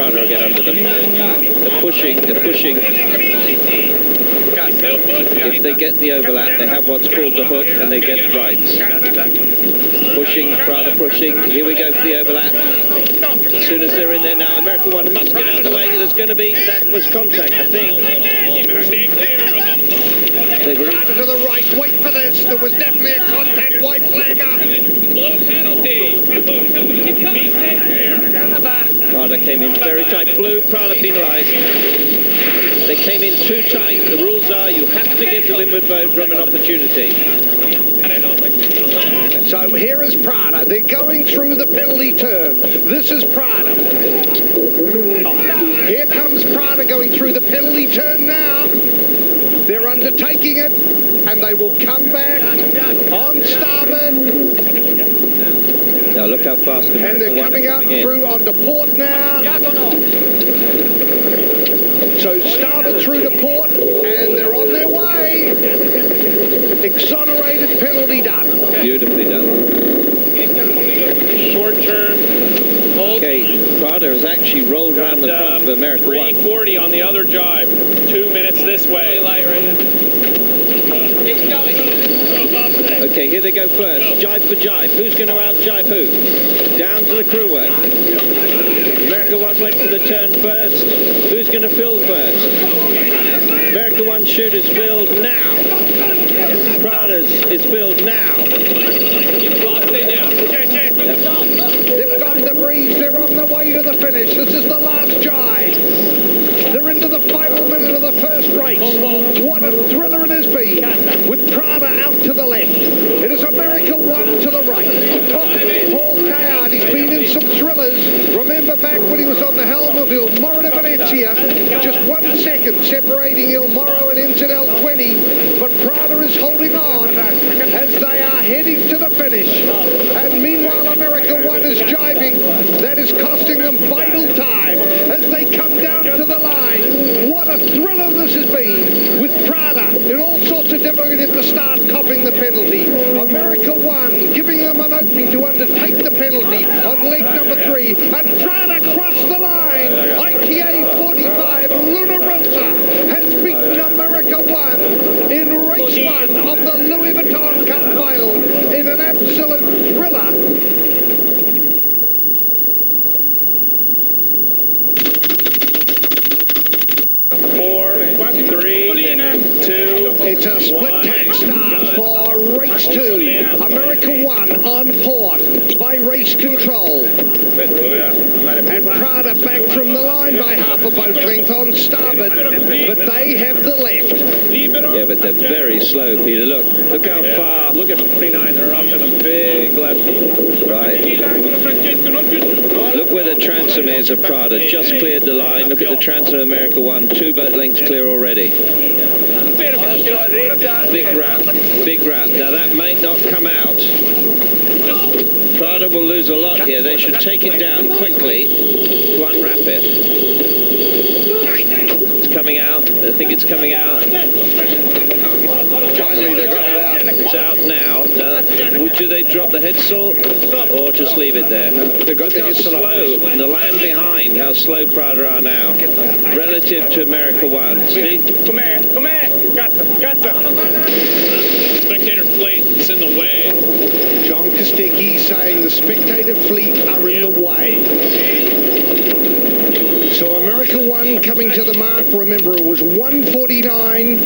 Prada will get under them. They're pushing. If they get the overlap, they have what's called the hook, and they get rights. Pushing, Prada pushing. Here we go for the overlap. As soon as they're in there now, America One must get out of the way. There's going to be, that was contact, I think. Prada to the right, wait for this. There was definitely a contact, white flag up. Prada came in very tight. Blue, Prada penalised. They came in too tight. The rules are you have to give the windward room an opportunity. So here is Prada. They're going through the penalty turn. This is Prada. Here comes Prada going through the penalty turn now. They're undertaking it, and they will come back on starboard. Now look how fast and they're coming out through onto port now. So starboard through to port, and they're on their way. Exonerated, penalty done. Beautifully done. Short term. Hold. Okay, Prada has actually rolled around the front of America One. 340 on the other jibe. 2 minutes this way. Really light right now. Keep going. Okay, here they go first. Jibe for jibe. Who's going to out-jibe who? Down to the crew work. America One went for the turn first. Who's going to fill first? America One chute is filled now. Prada's is filled now. They've got the breeze. They're on the way to the finish. This is the last jibe. They're into the final minute of the first race. What a thriller it has been, with Prada out to the left. It is America One to the right. Paul Cayard, he's been in some thrillers. Remember back when he was on the helm of Il Moro de Venezia, just 1 second separating Il Moro and Incidel 20. But Prada is holding on as they are heading to the finish. And meanwhile, America One is jibing. That is costing them vital time as they come down to the line. What a thriller this has been, with Prada in all sorts of difficulty at the start, copping the penalty. America One giving them an opening to undertake the penalty on leg number 3. And Prada crossed the line. ITA 45, Luna Rossa has beaten America One in race 1 of the Louis Vuitton Cup final in an absolute thriller. It's a split tack start for race 2. America One on port by Race Control. And Prada back from the line by half a boat length on starboard, but they have the left. Yeah, but they're very slow, Peter. Look how far. Look at 49. They're up in a big left. Right. Look where the transom is of Prada. Just cleared the line. Look at the transom of America One. 2 boat lengths clear already. Big wrap. Big wrap. Now that might not come out. Prada will lose a lot here. They should take it down quickly to unwrap it. It's coming out. I think it's coming out. Finally, they got it out. It's out now. Do they drop the head sail or just leave it there? No, they've got Look how slow, the land behind, how slow Prada are now, relative to America One. See? Come here. Gazza. Spectator fleet is in the way. John Kostecki saying the spectator fleet are in the way. So America One coming to the mark. Remember, it was 1:49.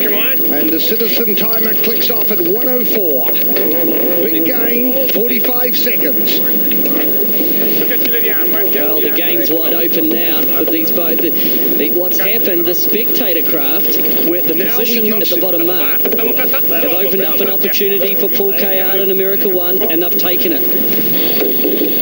Come on. And the citizen timer clicks off at 1:04. Big gain, 45 seconds. Well, the game's wide open now with these both. What's happened, the spectator craft, where the position at the bottom mark, have opened up an opportunity for Paul Cayard and America One, and they've taken it.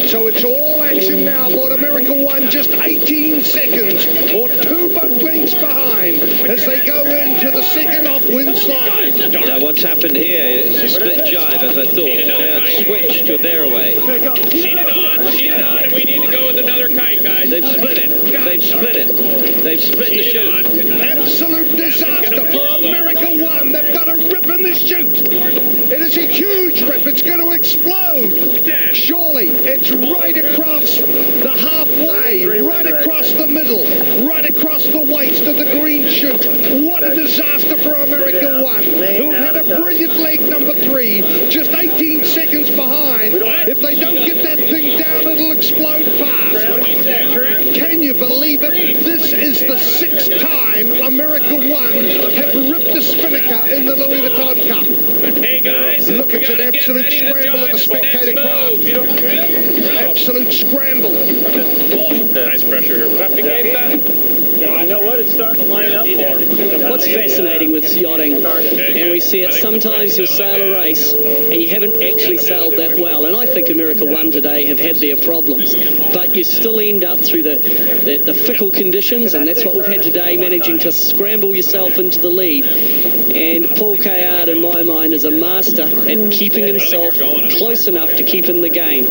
So it's all action now aboard America One, just 18 seconds or 2 boat lengths behind as they go into the second off-wind slide. Now what's happened here is a split jibe, as I thought. They had switched to their way. Sheet it on, and we need to go with another kite, guys. They've split it. They've split it. They've split the chute. Absolute disaster for America One. They've got a rip in the chute. It is a huge rip. It's going to explode. Surely it's right across the halfway. right across the middle, right across the waist of the green chute. What a disaster for America One, who have had a brilliant leg number 3, just 18 seconds behind. If they don't get that thing down, it'll explode fast. Can you believe it? This is the 6th time America One have ripped a spinnaker in the Louis Vuitton Cup. Hey guys, look, it's an absolute scramble of the spectator craft. Absolute scramble. Nice pressure here. Replicate that. You know what? It's starting to line up for. What's fascinating with yachting, and we see it sometimes you'll sail a race and you haven't actually sailed that well, and I think America One today have had their problems, but you still end up through the fickle conditions, and that's what we've had today, managing to scramble yourself into the lead. And Paul Cayard, in my mind, is a master at keeping himself close enough to keep in the game.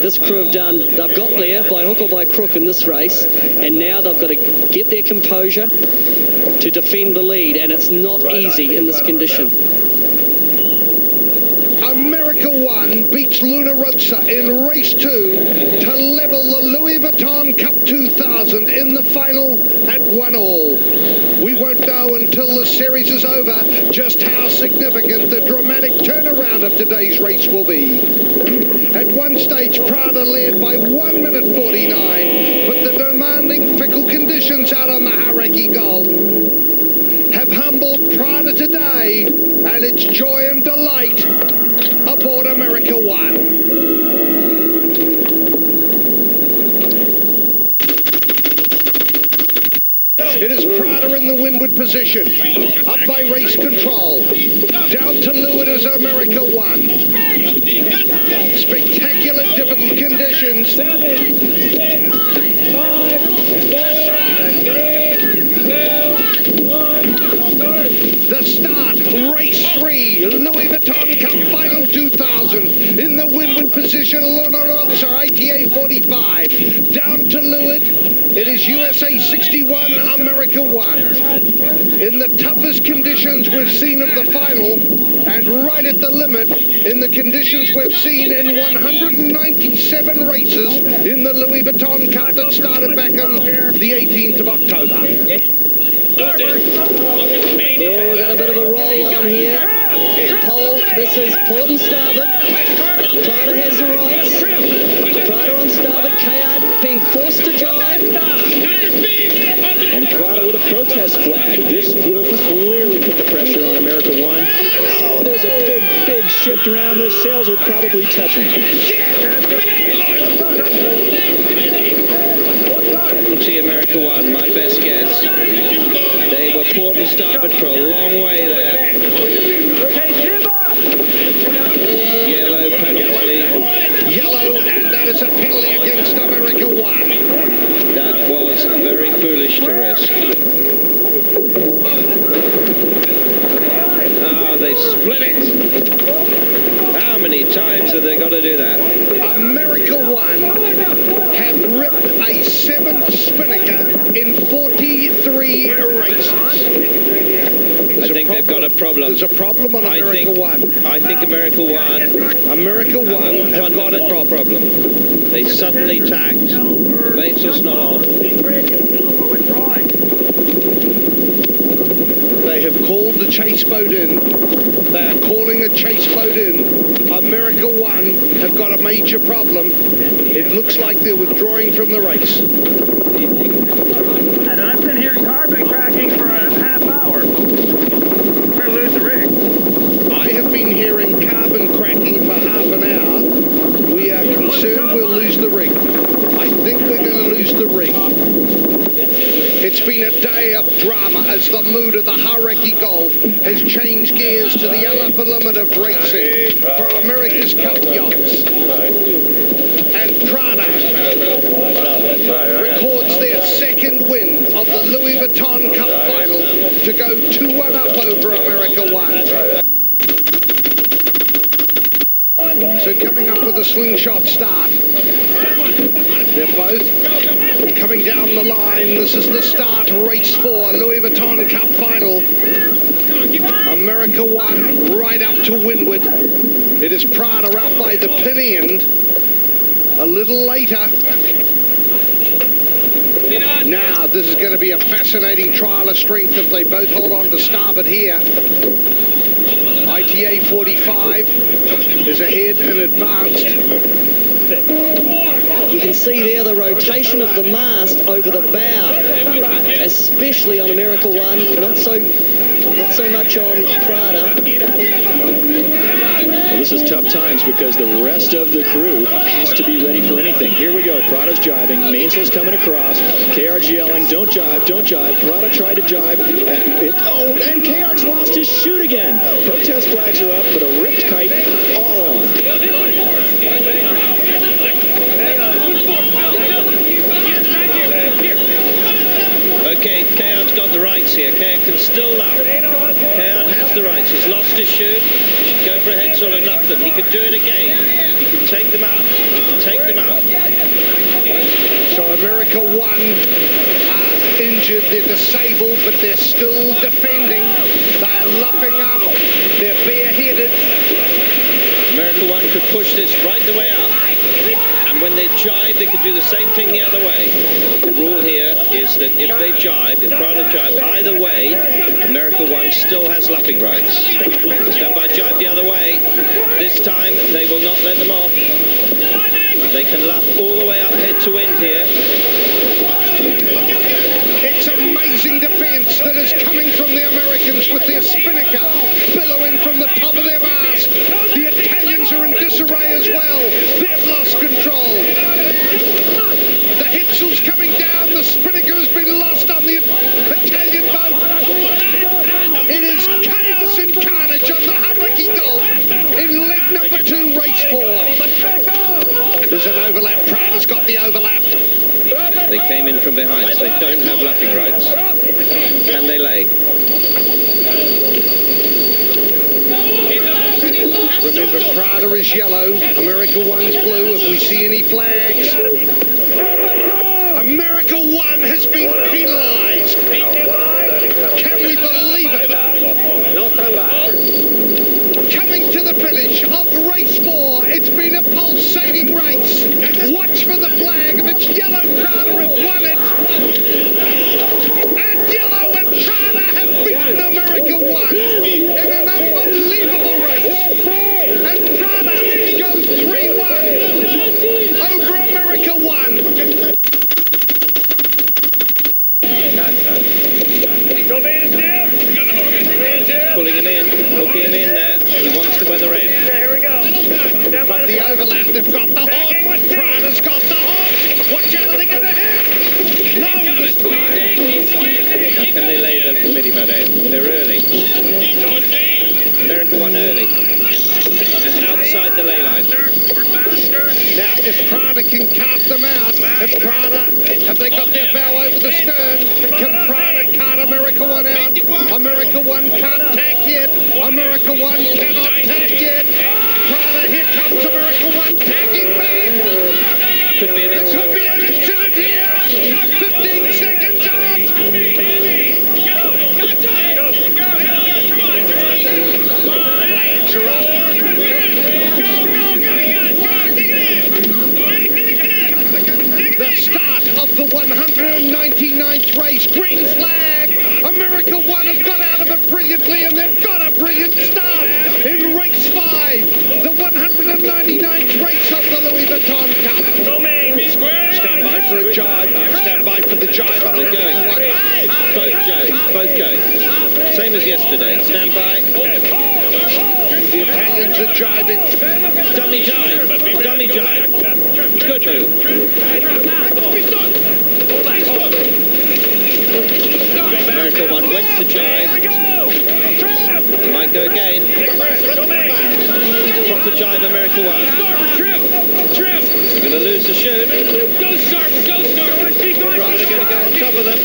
This crew have they've got there by hook or by crook in this race, and now they've got to get their composure to defend the lead, and it's not easy in this condition. America One beats Luna Rossa in race 2 to level the Louis Vuitton Cup 2000 in the final at 1-all. We won't know until the series is over just how significant the dramatic turnaround of today's race will be. At one stage, Prada led by 1 minute 49, but the demanding fickle conditions out on the Hauraki Gulf have humbled Prada today, and it's joy and delight aboard America One. It is Prada in the windward position, up by race control. Down to leeward is America One. Spectacular, difficult conditions. 7, 6, 5, 4, 3, 2, 1, the start, race 3, Louis Vuitton Cup Final 2000. In the windward position, Luna Rossa, ITA 45. Down to leeward, it is USA 61, America One. In the toughest conditions we've seen of the final, and right at the limit in the conditions we've seen in 197 races in the Louis Vuitton Cup that started back on the 18th of October. Oh, we've got a bit of a roll on here. Pole, this is port and starboard. Prada has the rights. Prada on starboard, Cayard being forced to jibe. And Prada with a protest flag. This will clearly put the pressure on America One. Oh, there's a big shift around. Those sails are probably touching. Let's see America One, my best guess. They were port and starboard for a long way there. Yellow penalty. Yellow, and that is a penalty against America One. That was very foolish to risk. Oh, they split it. How many times have they got to do that? America One have ripped a 7th spinnaker in 43 races. I think they've got a problem. There's a problem on America One. I think America One have got a problem. They suddenly tacked. Mainsail's not on. They have called the chase boat in. They are calling a chase boat in. America One have got a major problem. It looks like they're withdrawing from the race. And I've been hearing carbon cracking for a half hour. We're going to lose the rig. I have been hearing carbon cracking for half an hour. We are concerned we'll lose the rig. I think we're going to lose the rig. It's been a day of drama as the mood of the Hauraki Golf has changed gears to the upper limit of racing for America's Cup yachts. And Prada records their 2nd win of the Louis Vuitton Cup Final to go 2-1 up over America One. So coming up with a slingshot start. They're both coming down the line. This is the start, race 4, Louis Vuitton Cup Final. America One right up to windward. It is Prada out by the pin end. A little later, Now, this is going to be a fascinating trial of strength if they both hold on to starboard here. ITA 45 is ahead and advanced. You can see there the rotation of the mast over the bow, especially on America One, not so much on Prada. Well, this is tough times because the rest of the crew has to be ready for anything. Here we go. Prada's jibing. Mainsail's coming across. Cayard's yelling, don't jibe, don't jibe. Prada tried to jibe. And Cayard's lost his chute again. Protest flags are up, but a ripped kite all on. Okay, Cayard's got the rights here. Cayard can still luff. Cayard has the rights. He's lost his chute. He should go for a headsail and luff them. He could do it again. He can take them out. He can take them out. So America One are injured. They're disabled, but they're still defending. They're luffing up. They're bareheaded. America One could push this right the way up. And when they jibe, they could do the same thing the other way. The rule here is that if they jibe, if Prada jibe, either way, America One still has luffing rights. Stand by jibe the other way. This time, they will not let them off. They can luff all the way up head to wind here. It's amazing defense that is coming from the Americans with their spinnaker billowing from the top of their mast. The Italians are in disarray as well. They've lost control. The headsail's coming down. The spinnaker has been lost on the Italian boat. It is chaos and carnage on the Hauraki Gulf in leg number 2, race 4. There's an overlap. Prada's got the overlap. They came in from behind, so they don't have luffing rights. Can they lay? Remember, Prada is yellow, America One's blue. If we see any flags, America One has been penalised. Can we believe it? Coming to the finish of race 4, it's been a pulsating race. Watch for the flag. If it's yellow, Prada have won it. And yellow and Prada have beaten America One in an unbelievable race. And Prada goes 3-1 over America One. Pulling him in, hooking him in there. He wants the weather end. Here we go. Got the overlap, they've got the hook. Prada's got the hook. Watch out, are they going to hit? No, this time. Can they lay the midi-boat end? They're early. America One early. And outside the ley line. Now, if Prada can carve them out, if Prada, have they got their bow over the stern? Can Prada cart America One out? America One can't tack yet. America One cannot tack yet. Prada, here comes America One tacking back. Could be an There incident. could be an incident here. 15 seconds out. Flags are up. The start of the 199th race. Green flag. America One have got out of it brilliantly, and they've got a brilliant start in race 5. The 199th race of the Louis Vuitton Cup. Stand by for a jibe. Stand by for the jibe on They're America going. One. Both going. Both going. Same as yesterday. Stand by. The Italians are jibing. Dummy jibe. Dummy jibe. Good move. America One went to jibe. Might go again. Proper jibe, America One. They're going to lose the chute. Prada going to go on top of them.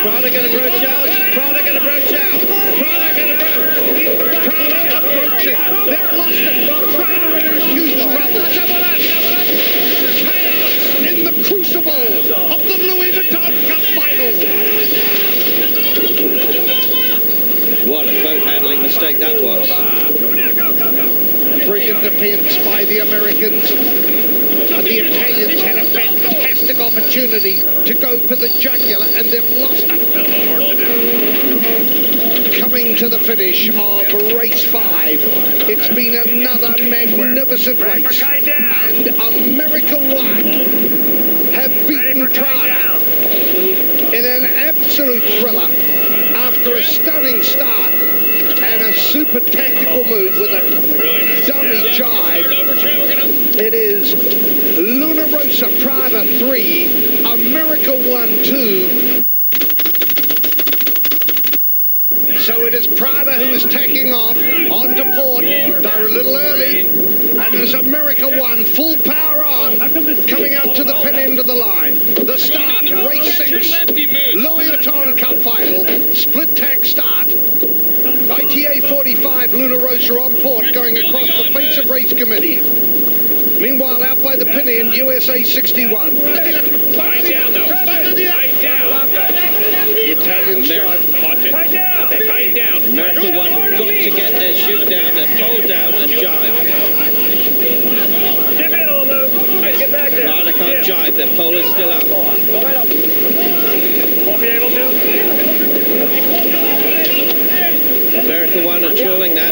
Prada going to broach out. Prada going to broach out. Prada going to broach. Prada approaching. They've lost it. Prada in huge trouble. Chaos in the crucible of the Louis Vuitton Cup final. What a boat handling mistake that was. Brilliant defense by the Americans. And the Italians had a fantastic fantastic opportunity to go for the jugular, and they've lost it. Coming to the finish of race 5. It's been another magnificent race. And America One have beaten Prada in an absolute thriller after a stunning start and a super tactical move with a dummy jive. It is Luna Rossa Prada 3, America One 2. So it is Prada who is tacking off onto port. They're a little early. And there's America One, full power on, coming out to the pin end of the line. The start, race 6, Louis Vuitton Cup final, split tack start. ITA 45, Luna Rossa on port, going across the face of race committee. Meanwhile, out by the pin end, USA 61. Tight down, though. Tight down. The Italians drive. Watch it. Tight down. America One got to get their shoot down, their pole down and jive. Give it a little move. Get back there. Prada can't jive, their pole is still up. Go right up. Won't be able to. America One are trolling that.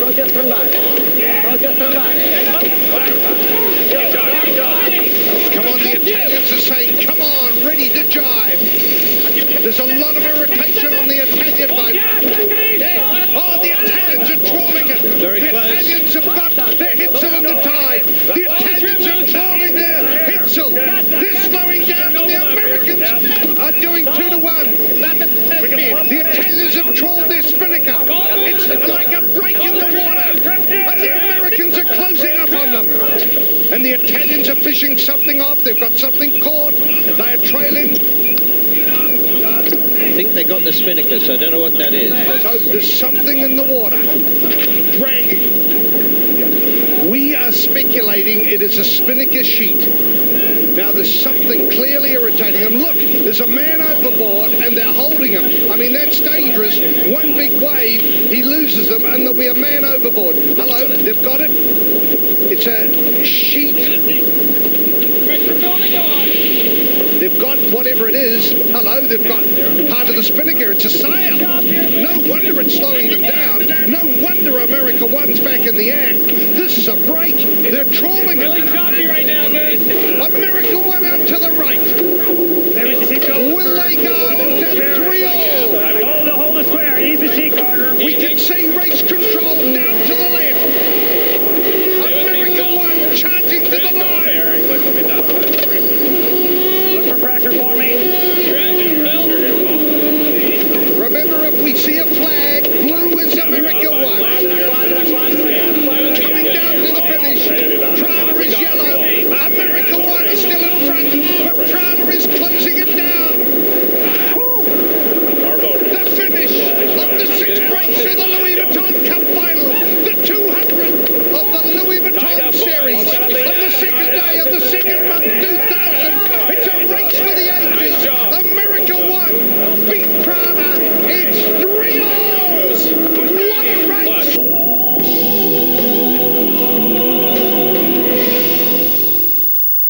Come on, the Italians are saying, come on, ready to jive. There's a lot of irritation on the Italian boat. Oh, the Italians are trawling it. Very the close. Italians have got their Hitzel in the tide. The Italians are trawling their Hitzel. They're slowing down, and the Americans are doing 2 to 1. The Italians have trawled their spinnaker. It's like a break in the water. And the Americans are closing up on them. And the Italians are fishing something off. They've got something caught. They are trailing. I think they got the spinnaker, so I don't know what that is. So there's something in the water. Dragging. We are speculating it is a spinnaker sheet. Now, there's something clearly irritating them. Look, there's a man overboard, and they're holding him. I mean, that's dangerous. One big wave, he loses them, and there'll be a man overboard. Hello, they've got it. It's a sheet. They've got whatever it is. Hello, they've got part of the spinnaker. It's a sail. No wonder it's slowing them down. No wonder America One's back in the act. This is a break. They're trawling it. Really choppy right now, man. America One out to the right. Will they go